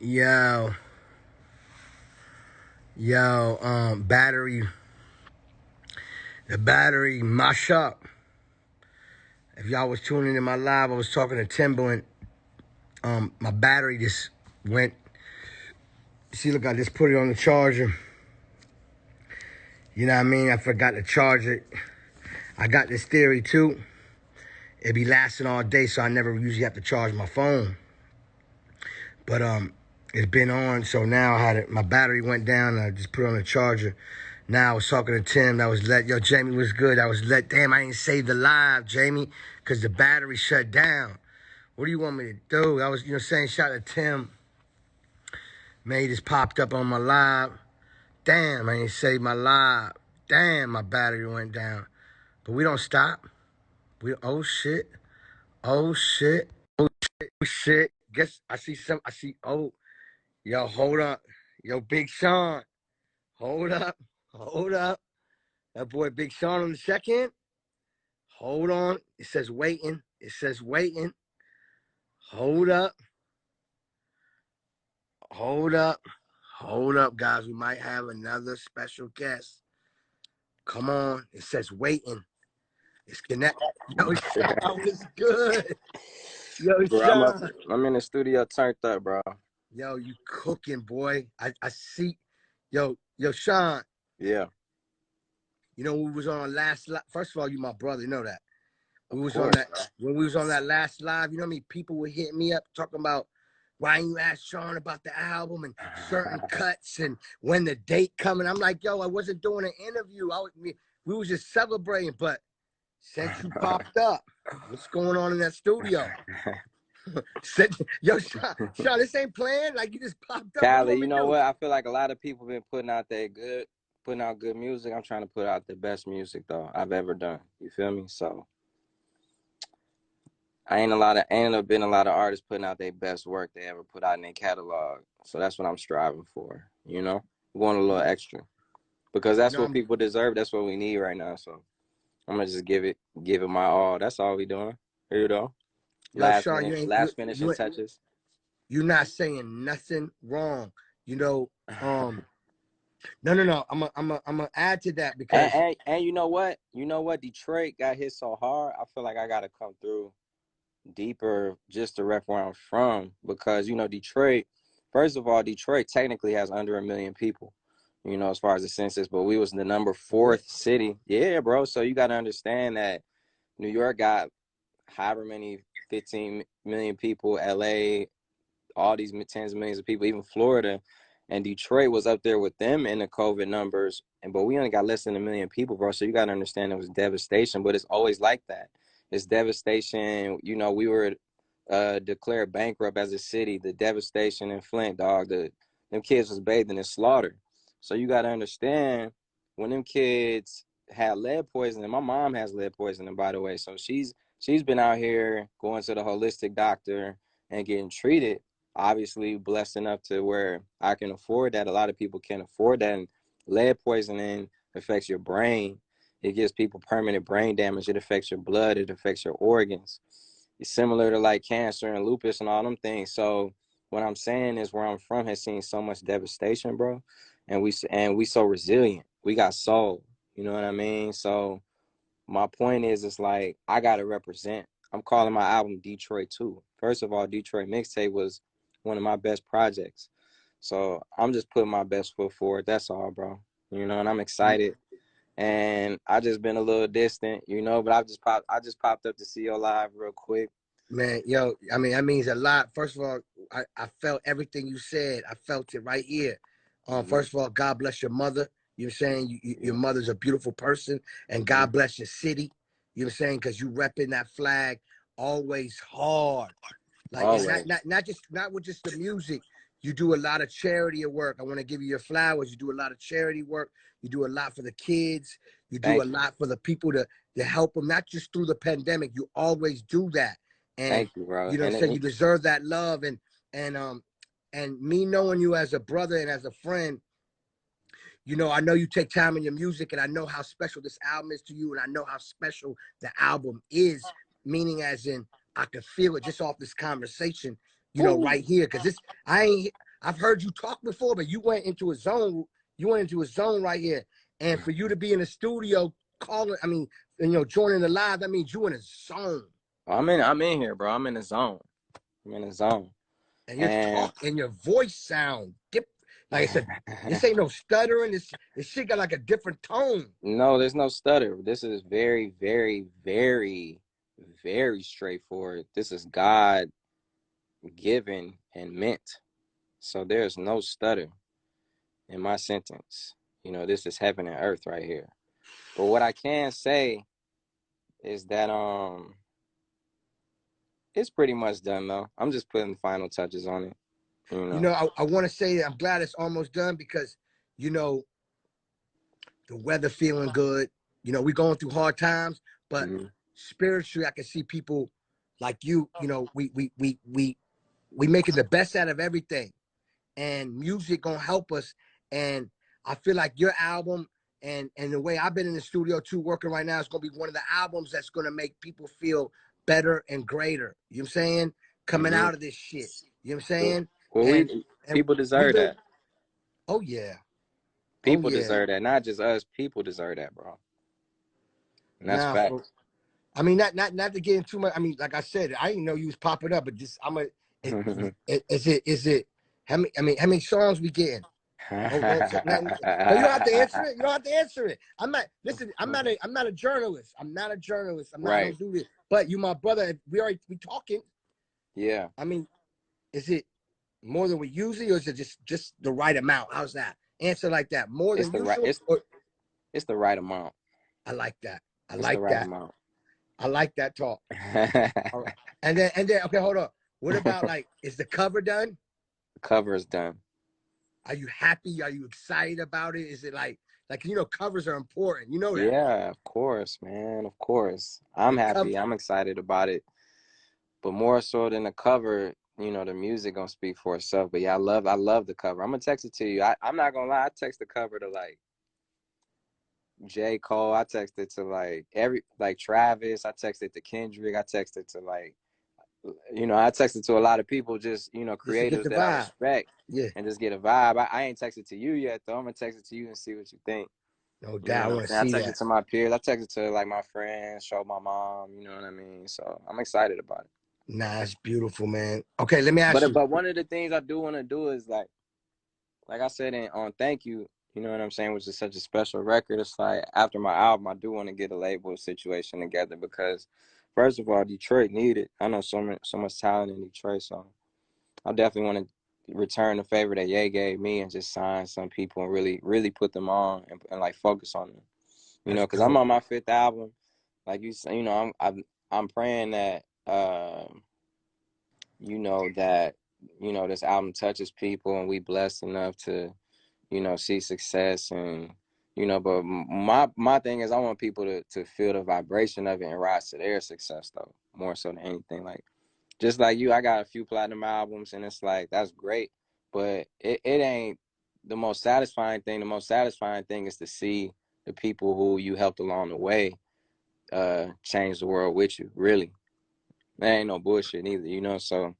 Yo, battery, the battery mash up. If y'all was tuning in my live, I was talking to Timberland. My battery just went. See, look, I just put it on the charger. You know what I mean? I forgot to charge it. I got this theory too. It be lasting all day, so I never usually have to charge my phone. But it's been on, so now my battery went down, and I just put it on the charger. Now I was talking to Tim. Yo, Jamie was good. Damn, I ain't saved the live, Jamie, because the battery shut down. What do you want me to do? I was, saying, shout out to Tim. Man, he just popped up on my live. Damn, I ain't saved my live. Damn, my battery went down. But we don't stop. Oh shit. Oh shit. Oh shit. Yo, hold up. Yo, Big Sean. Hold up. Hold up. That boy Big Sean on the second. Hold on. It says waiting. Hold up. Hold up, guys. We might have another special guest. Come on. It says waiting. It's connected. Yo, Sean was good. Yo, Bro, Sean. I'm in the studio turned up, bro. Yo, you cooking, boy. I see. Yo, Sean. Yeah. You know, we was on first of all, you my brother, you know that. Of course, When we was on that last live, you know how many people were hitting me up talking about why you asked Sean about the album and certain cuts and when the date coming. I'm like, yo, I wasn't doing an interview. We was just celebrating, but since you popped up, what's going on in that studio? Yo, Sean, this ain't playing. Like, you just popped up. Khaled, you know what? I feel like a lot of people been putting out good music. I'm trying to put out the best music though I've ever done. You feel me? So ain't been a lot of artists putting out their best work they ever put out in their catalog. So that's what I'm striving for. Going a little extra because that's what people deserve. That's what we need right now. So I'm gonna just give it my all. That's all we doing. Here you go. Last finishing touches. You're not saying nothing wrong. No. I'm gonna add to that because and you know what? Detroit got hit so hard. I feel like I gotta come through deeper just to rep where I'm from because Detroit. First of all, Detroit technically has under 1 million people. As far as the census, but we was the number 4th city. Yeah, bro. So you got to understand that New York got however many 15 million people, LA, all these tens of millions of people, even Florida, and Detroit was up there with them in the COVID numbers. But we only got less than 1 million people, bro. So you got to understand it was devastation, but it's always like that. It's devastation. We were declared bankrupt as a city. The devastation in Flint, dog. Them kids was bathing in slaughter. So you got to understand when them kids had lead poisoning. My mom has lead poisoning, by the way. So she's been out here going to the holistic doctor and getting treated. Obviously blessed enough to where I can afford that. A lot of people can't afford that. And lead poisoning affects your brain. It gives people permanent brain damage. It affects your blood. It affects your organs. It's similar to like cancer and lupus and all them things. So what I'm saying is where I'm from has seen so much devastation, bro. And we so resilient. We got soul. You know what I mean? So my point is, it's like I gotta represent. I'm calling my album Detroit 2. First of all, Detroit Mixtape was one of my best projects. So I'm just putting my best foot forward. That's all, bro. And I'm excited. And I just been a little distant, but I just popped up to see you live real quick. Man, yo, I mean, that means a lot. First of all, I felt everything you said. I felt it right here. First of all, God bless your mother. You're saying your mother's a beautiful person, and God bless your city. You're saying because you repping that flag always hard. Like always. It's not with just the music. You do a lot of charity work. I want to give you your flowers. You do a lot of charity work. You do a lot for the kids. You do a lot for the people to help them, not just through the pandemic. You always do that. And thank you, bro. You deserve that love. And me knowing you as a brother and as a friend, I know you take time in your music, and I know how special this album is to you, and I know how special the album is, meaning as in I can feel it just off this conversation, right here. Because I've heard you talk before, but you went into a zone. You went into a zone right here, and for you to be in the studio calling, I mean, joining the live, that means you in a zone. I'm in here, bro. I'm in the zone. I'm in the zone. And your talk and your voice sound like I said, this ain't no stuttering. This shit got like a different tone. No, there's no stutter. This is very, very, very, very straightforward. This is God given and meant. So there's no stutter in my sentence. This is heaven and earth right here. But what I can say is that it's pretty much done though. I'm just putting the final touches on it. I want to say that I'm glad it's almost done because, the weather feeling good. We're going through hard times, but spiritually, I can see people like you. We making the best out of everything, and music gonna help us. And I feel like your album and the way I've been in the studio too, working right now, is gonna be one of the albums that's gonna make people feel better and greater. You know what I'm saying? Coming out of this shit. You know what I'm saying? Well, people deserve that. Oh yeah. People deserve that, not just us. People deserve that, bro. And that's facts. I mean, not to get into much. I mean, like I said, I didn't know you was popping up, but just is it? How many songs we getting? No, you don't have to answer it. You don't have to answer it. I'm not. Listen, I'm not a journalist. I'm not a journalist. I don't do this. But you, my brother, we talking. Yeah. I mean, is it more than we usually, or is it just the right amount? How's that? Answer like that. More than usual. It's the right amount. I like that. I it's like the right that. Amount. I like that talk. All right. And then okay, hold on. What about is the cover done? The cover is done. Are you happy? Are you excited about it? Is it like covers are important. You know that. Yeah, of course, man. Of course. I'm happy. I'm excited about it. But more so than the cover, the music gonna speak for itself. But yeah, I love the cover. I'm gonna text it to you. I'm not gonna lie, I text the cover to J. Cole. I texted to Travis. I texted to Kendrick. I texted to I texted to a lot of people, just creators that I respect, and just get a vibe. I ain't texted to you yet though. I'm gonna text it to you and see what you think. No doubt, I want to see that. I texted to my peers. I texted to my friends, show my mom. You know what I mean? So I'm excited about it. Nah, it's beautiful, man. Okay, let me ask you. But one of the things I do want to do is like I said on Thank You. You know what I'm saying? Which is such a special record. It's like after my album, I do want to get a label situation together because, first of all, Detroit need it. I know so much talent in Detroit, so I definitely want to return the favor that Ye gave me and just sign some people and really, really put them on and focus on them. Because I'm on my 5th album. Like I'm praying that this album touches people and we blessed enough to see success and but my thing is I want people to feel the vibration of it and rise to their success though, more so than anything. Just like you, I got a few platinum albums and it's that's great, but it ain't the most satisfying thing. The most satisfying thing is to see the people who you helped along the way change the world with you. Really, there ain't no bullshit either, so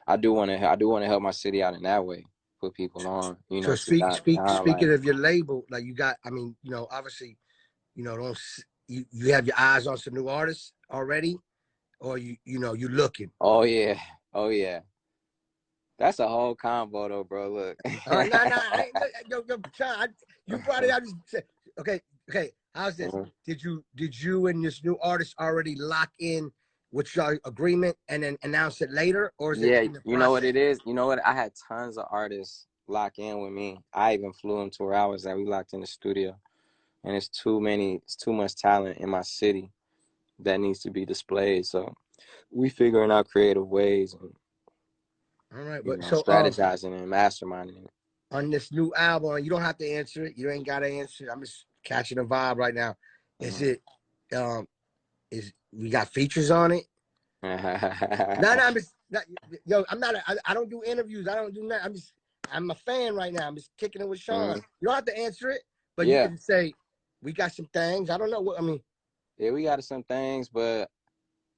I do want to help my city out in that way. Put people on, So speaking of your label, you got, obviously, don't you have your eyes on some new artists already, or you looking? Oh yeah, that's a whole combo though, bro. Look. No, John, you brought it out. Okay. How's this? Did you and this new artist already lock in with your agreement and then announce it later, or is it? You know what it is? You know what? I had tons of artists lock in with me. I even flew them to where I was at. We locked in the studio, and it's too much talent in my city that needs to be displayed. So we figuring out creative ways and all right, but strategizing and masterminding it. On this new album, you don't have to answer it. You ain't gotta answer it. I'm just catching a vibe right now. Is it is we got features on it? I'm just I don't do interviews. I don't do that. I'm a fan right now. I'm just kicking it with Sean. You don't have to answer it, but you can say we got some things. I don't know what I mean. Yeah, we got some things, but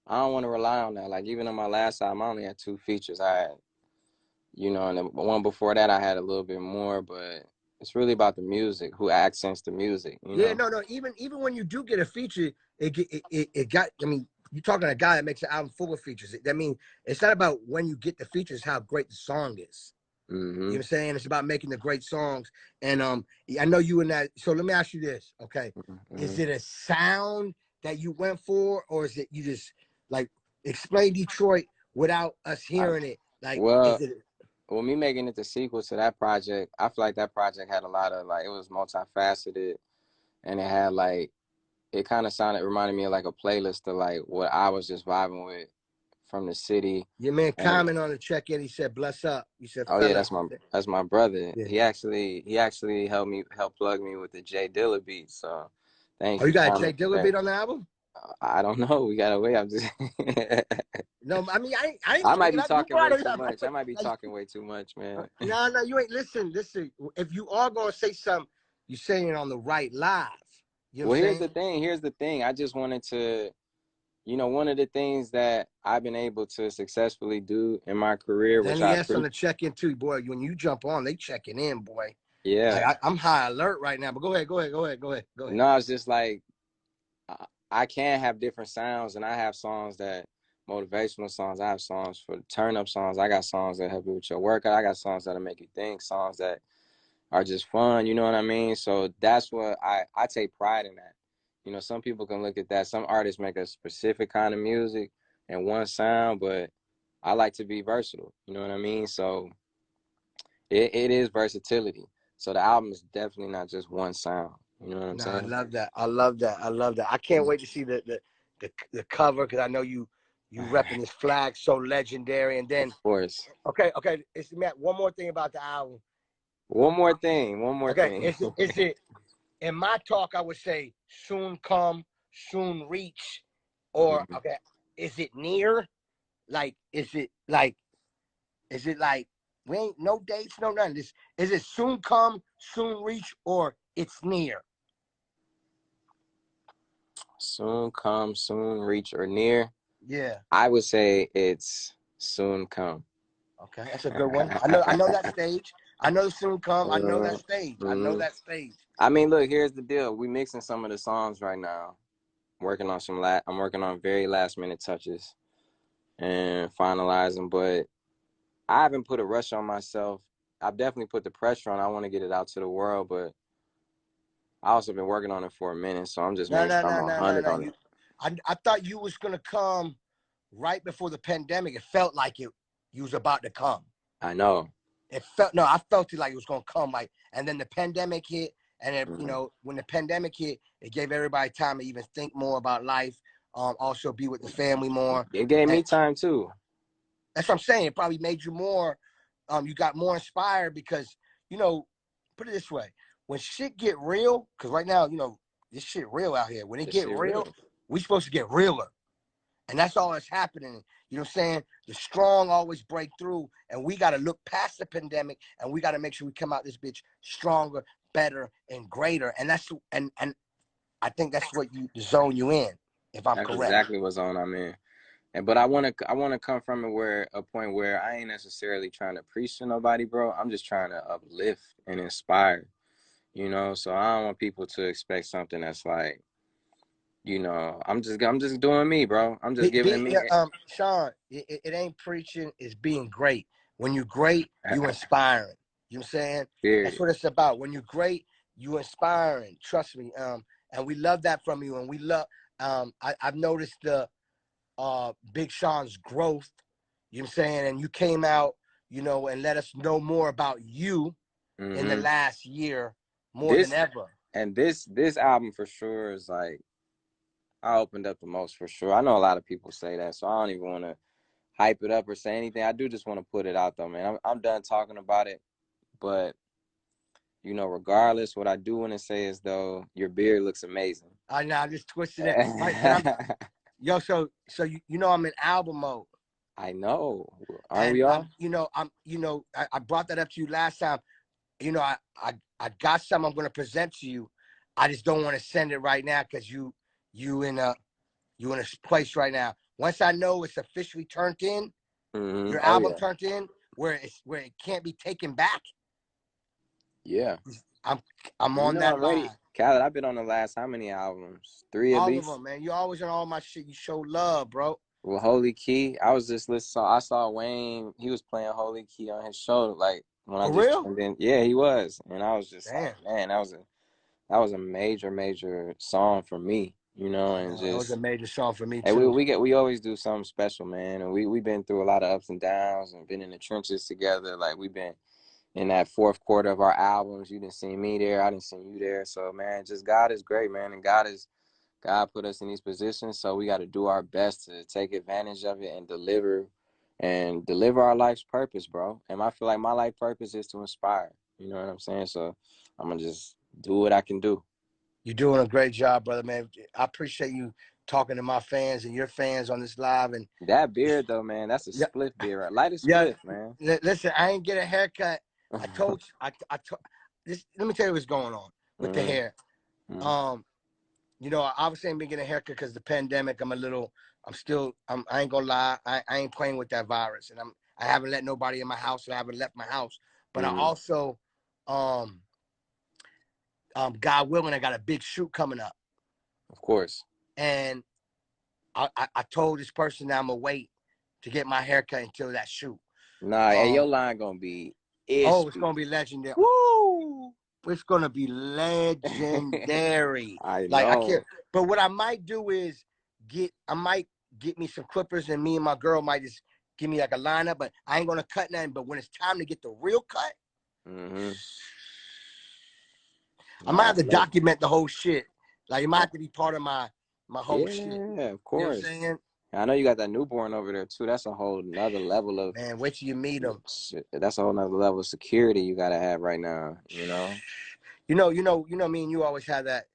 I don't want to rely on that. Even on my last album, I only had 2 features. I had you know, and the one before that I had a little bit more, but it's really about the music, who accents the music, you Yeah, know. no. Even when you do get a feature, it got. I mean, you're talking to a guy that makes an album full of features. That means it's not about when you get the features, how great the song is. You know what I'm saying? It's about making the great songs. And I know you in that. So let me ask you this, okay? Is it a sound that you went for, or is it you just like explain Detroit without us hearing it? Like, Well, is it? well, me making it the sequel to that project, I feel like that project had a lot of like, it was multifaceted, and it had like, it kind of reminded me of like a playlist of like what I was just vibing with from the city. Your man And comment on the check-in, he said, "Bless up." You said, oh yeah, "Fellas." that's my brother. Yeah. He actually helped plug me with the Jay Dilla beat. So Oh, thank you you, got a Jay comment for Dilla that. beat on the album? I don't know. We gotta wait. I'm just. No, I mean, I ain't I might tweaking. be You talking brought way it too up. much. I might be talking way too much, man. No, you ain't. Listen. If you are gonna say something, you saying it on the right live. You know Well, what I'm saying? Here's the thing. I just wanted to, you know, one of the things that I've been able to successfully do in my career, And then which he I asked on appreciate. the check-in too, boy. When you jump on, they checking in, boy. Yeah. I'm high alert right now. But go ahead. No, it's just like I can have different sounds, and I have songs that motivational songs. I have songs for turn up songs. I got songs that help you with your workout. I got songs that'll make you think. Songs that are just fun. You know what I mean? So that's what I take pride in that. You know, some people can look at that. Some artists make a specific kind of music and one sound, but I like to be versatile. You know what I mean? So it is versatility. So the album is definitely not just one sound. You know what I'm No, I saying? love that. I love that. I love that. I can't wait to see the cover because I know you repping this flag so legendary. And Of then course. okay, it's Matt. One more thing about the album. One more thing. One more Okay, thing. is it in my talk? I would say soon come, soon reach, or okay, is it near? Like, is it like we ain't no dates, no nothing? Is it soon come, soon reach, or it's near? Soon come, soon reach or near. Yeah. I would say it's soon come. Okay, that's a good one. I know that stage. I know soon come. I know that stage. I know that stage. I mean, look, here's the deal. We mixing some of the songs right now. Working on I'm working on very last minute touches and finalizing, but I haven't put a rush on myself. I've definitely put the pressure on. I want to get it out to the world, but I also been working on it for a minute, so I'm just No, making no, sure I'm no, no, no, 100 no. on it. I thought you was gonna come right before the pandemic. It felt like you was about to come. I know. I felt it like it was gonna come like, and then the pandemic hit, and when the pandemic hit, it gave everybody time to even think more about life, also be with the family more. It gave And me time too. that's what I'm saying. It probably made you more, you got more inspired because put it this way, when shit get real, because right now this shit real out here. When it This get shit real, real. we supposed to get realer. And that's all that's happening. You know what I'm saying? The strong always break through, and we got to look past the pandemic, and we got to make sure we come out this bitch stronger, better, and greater. And and I think that's what the zone you in, if I'm That's correct. exactly what zone I'm in. But I wanna come from a point where I ain't necessarily trying to preach to nobody, bro. I'm just trying to uplift and inspire. You know, so I don't want people to expect something that's like, you know, I'm just doing me, bro. I'm just giving it me. Sean, it ain't preaching, it's being great. When you're great, you inspiring. You know what I'm saying? That's Period. what it's about. When you're great, you inspiring. Trust me. And we love that from you. And we love I've noticed the Big Sean's growth, you know what I'm saying? And you came out, and let us know more about you in the last year more than This ever. and this album for sure is like I opened up the most for sure. I know a lot of people say that, so I don't even want to hype it up or say anything. I do just want to put it out though, man. I'm done talking about it, but you know, regardless, what I do want to say is though, your beard looks amazing. I know, I just twisted it. Right, but so I'm in album mode. I know. Aren't And we all? I brought that up to you last time. I got something I'm gonna present to you. I just don't want to send it right now because you in a place right now. Once I know it's officially turned in, your Oh album yeah. turned in, where it can't be taken back. Yeah. I'm You on know that I'm ready. live. Khaled, I've been on the last how many albums? 3 at All of least? them, man. You always on all my shit. You show love, bro. Well, Holy Key, I was just listening. I saw Wayne. He was playing Holy Key on his show, like when I For just real? tuned in. Yeah, he was, and I was just Damn. like, man, that was a major song for me, I and know. That was a just major song for me hey, too. we always do something special, man, and we've been through a lot of ups and downs and been in the trenches together. Like we've been in that fourth quarter of our albums. You didn't see me there, I didn't see you there. So man, just God is great, man, and God put us in these positions, so we got to do our best to take advantage of it and deliver our life's purpose, bro. And I feel like my life purpose is to inspire. You know what I'm saying? So I'm gonna just do what I can do. You're doing a great job, brother, man. I appreciate you talking to my fans and your fans on this live. And That beard though, man, that's a yeah, spliff beard, right? Light a yeah. spliff, man. Listen, I ain't get a haircut. I told you. This. Let me tell you what's going on with the Mm-hmm. hair. You know, I obviously ain't been getting a haircut because the pandemic. I ain't gonna lie. I ain't playing with that virus, and I haven't let nobody in my house, and I haven't left my house. But I Mm-hmm. also, God willing, I got a big shoot coming up. Of course. And I told this person that I'm gonna wait to get my haircut until that shoot. Nah, hey, your line gonna be Oh, it's ispy. gonna be legendary. Woo! It's gonna be legendary. I Like I can't. know. But what I might do is I might get me some clippers, and me and my girl might just give me like a lineup. But I ain't gonna cut nothing. But when it's time to get the real cut, Mm-hmm. I might Nah, have to look. document the whole shit. Like it might have to be part of my whole shit. Yeah, of You know what I'm course. saying? I know you got that newborn over there too. That's a whole nother level of Man, wait till you meet them. shit. That's a whole nother level of security you gotta have right now. Me and you always have that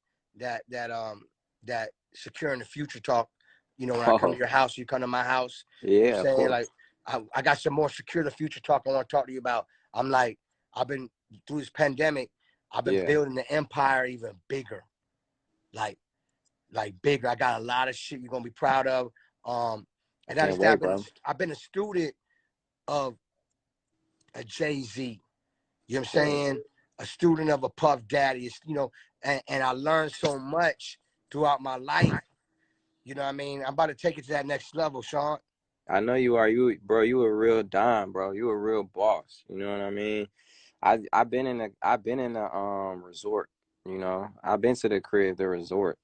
secure in the future talk. You know, when I come to Oh, your house, you come to my house. You know yeah, what of I'm saying? course. Like I got some more secure the future talk I want to talk to you about. I'm like, I've been through this pandemic, I've been Yeah, building the empire even bigger. Like bigger. I got a lot of shit you're gonna be proud of. And that can't is that wait, bro. I've been a student of a Jay-Z. You know what Of I'm course. saying? A student of a Puff Daddy, and I learned so much throughout my life. You know what I mean? I'm about to take it to that next level, Sean. I know you are. You a real dime, bro. You a real boss. You know what I mean? I've been in the resort. I've been to the crib, the resort.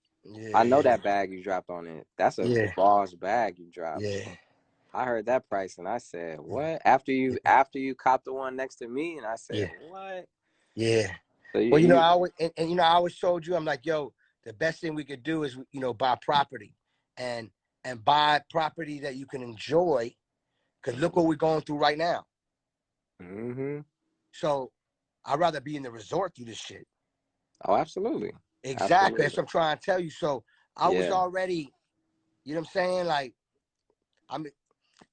I know Yeah, that bag you dropped on it. That's a yeah, boss bag you dropped. yeah, I heard that price and I said, yeah, "What?" After you copped the one next to me, and I said, yeah, "What?" yeah. So Well, you know, you I always told you, I'm like, yo, the best thing we could do is, buy property, and buy property that you can enjoy. Cause look what we're going through right now. mm-hmm. So I'd rather be in the resort through this shit. Oh, absolutely, Exactly. That's absolutely. what I'm trying to tell you. So I was Yeah, already, you know what I'm saying? Like, I mean,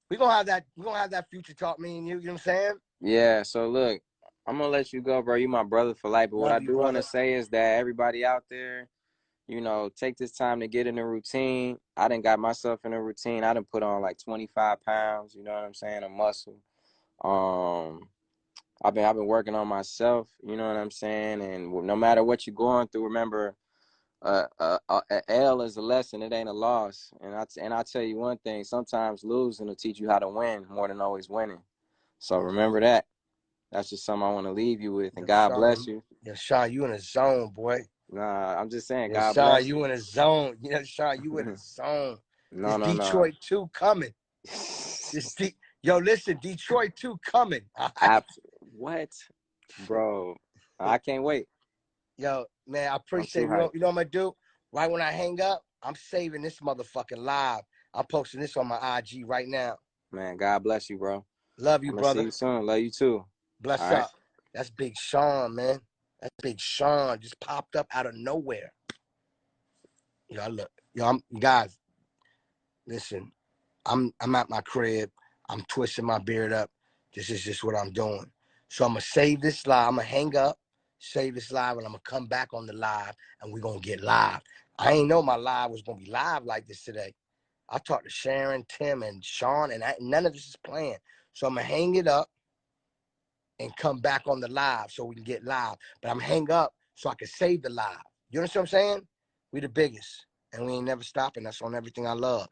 we're gonna have that future talk, me and you, you know what I'm saying? yeah. So look, I'm gonna let you go, bro. You my brother for life. But what I Love you, do want to brother. say is that everybody out there, take this time to get in a routine. I done got myself in a routine. I done put on like 25 pounds. You know what I'm saying? A muscle. Um, I've been working on myself. You know what I'm saying? And no matter what you're going through, remember, a L is a lesson. It ain't a loss. And I tell you one thing: sometimes losing will teach you how to win more than always winning. So remember that. That's just something I want to leave you with. And Yo, God Sean, bless you. you in a zone, boy. Nah, I'm just saying, Yo, God Sean, bless you you. in a zone. Sean, you in a zone. No, This no, no. Detroit 2 coming. Yo, listen, Detroit 2 coming. All right. What, bro? I can't wait. Yo, man, I I'm appreciate too it. hyped. You know what I'm gonna do? Right when I hang up, I'm saving this motherfucking live. I'm posting this on my IG right now. Man, God bless you, bro. Love you, I'm gonna see brother. you soon. Love you too. All Bless right. up. That's Big Sean, man. That's Big Sean. Just popped up out of nowhere. Look. You guys, listen. I'm at my crib. I'm twisting my beard up. This is just what I'm doing. So I'm gonna save this live. I'm gonna hang up, save this live, and I'm gonna come back on the live, and we're gonna get live. I ain't know my live was gonna be live like this today. I talked to Sharon, Tim, and Sean, and none of this is planned. So I'm gonna hang it up. and come back on the live so we can get live. But I'm hang up so I can save the live. You understand what I'm saying? We the biggest, and we ain't never stopping. That's on everything I love.